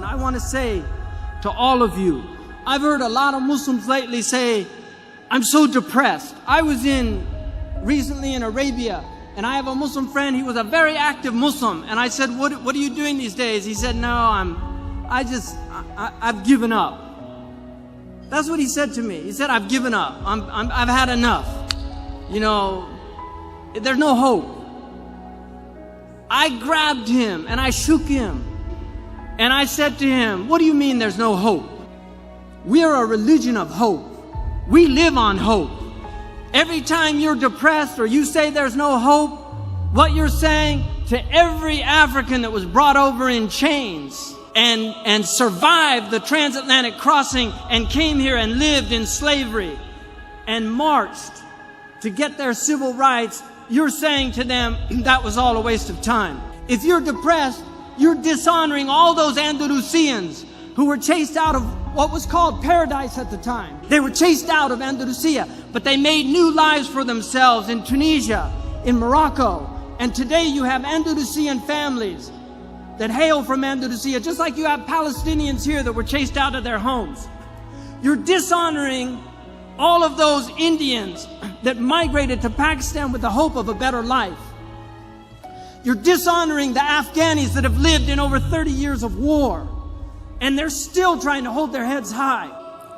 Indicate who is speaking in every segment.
Speaker 1: children, I want to say to all of you, I've heard a lot of Muslims lately say, I'm so depressed. I was recently in Arabia, and I have a Muslim friend. He was a very active Muslim, and I said, what are you doing these days? He said, no, I've given up. That's what he said to me. He said, I've given up. I've had enough. You know, there's no hope. I grabbed him and I shook him, and I said to him, what do you mean there's no hope? We are a religion of hope. We live on hope. Every time you're depressed or you say there's no hope, what you're saying to every African that was brought over in chains and survived the transatlantic crossing and came here and lived in slavery and marched to get their civil rights, you're saying to them that was all a waste of time. If you're depressed, you're dishonoring all those Andalusians who were chased out of what was called paradise at the time. They were chased out of Andalusia, but they made new lives for themselves in Tunisia, in Morocco. And today you have Andalusian families that hail from Andalusia, just like you have Palestinians here that were chased out of their homes. You're dishonoring all of those Indians that migrated to Pakistan with the hope of a better life. You're dishonoring the Afghanis that have lived in over 30 years of war, and they're still trying to hold their heads high.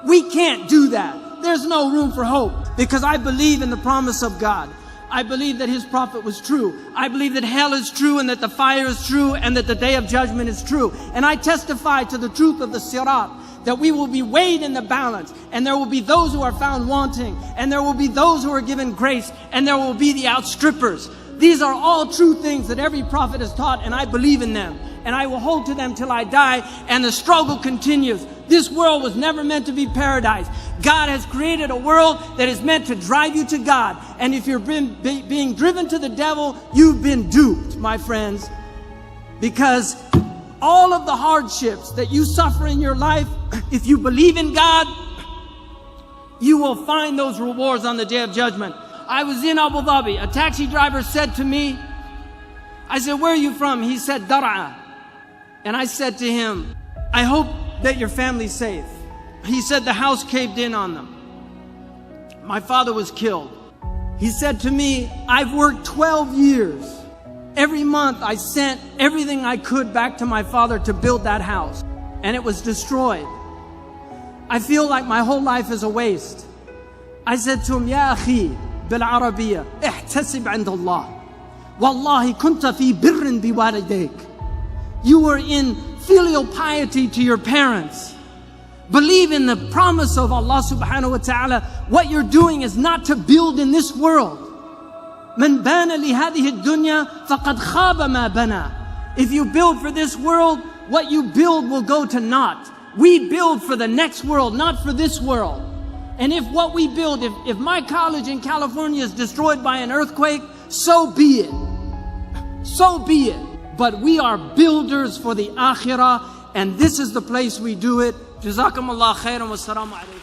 Speaker 1: We can't do that. There's no room for hope, because I believe in the promise of God. I believe that His prophet was true. I believe that hell is true, and that the fire is true, and that the day of judgment is true. And I testify to the truth of the sirat, that we will be weighed in the balance, and there will be those who are found wanting, and there will be those who are given grace, and there will be the outstrippers. These are all true things that every prophet has taught, and I believe in them. And I will hold to them till I die, and the struggle continues. This world was never meant to be paradise. God has created a world that is meant to drive you to God. And if you're being driven to the devil, you've been duped, my friends. Because all of the hardships that you suffer in your life, if you believe in God, you will find those rewards on the day of judgment. I was in Abu Dhabi. A taxi driver said to me, I said, where are you from? He said, Dar'a. And I said to him, I hope that your family's safe. He said the house caved in on them. My father was killed. He said to me, I've worked 12 years. Every month I sent everything I could back to my father to build that house, and it was destroyed. I feel like my whole life is a waste. I said to him, Ya akhi, bil Arabiya, ihtasib 'inda Allah. Wallahi kunta fi birrin biwalidayk. You were in filial piety to your parents. Believe in the promise of Allah subhanahu wa ta'ala. What you're doing is not to build in this world. Man bana li hadhihi ad-dunya faqad khaba ma bana. If you build for this world, what you build will go to naught. We build for the next world, not for this world. And if what we build, if my college in California is destroyed by an earthquake, so be it. So be it. But we are builders for the akhirah, and this is the place we do it. Jazakumullah khairan wa assalamu alaikum.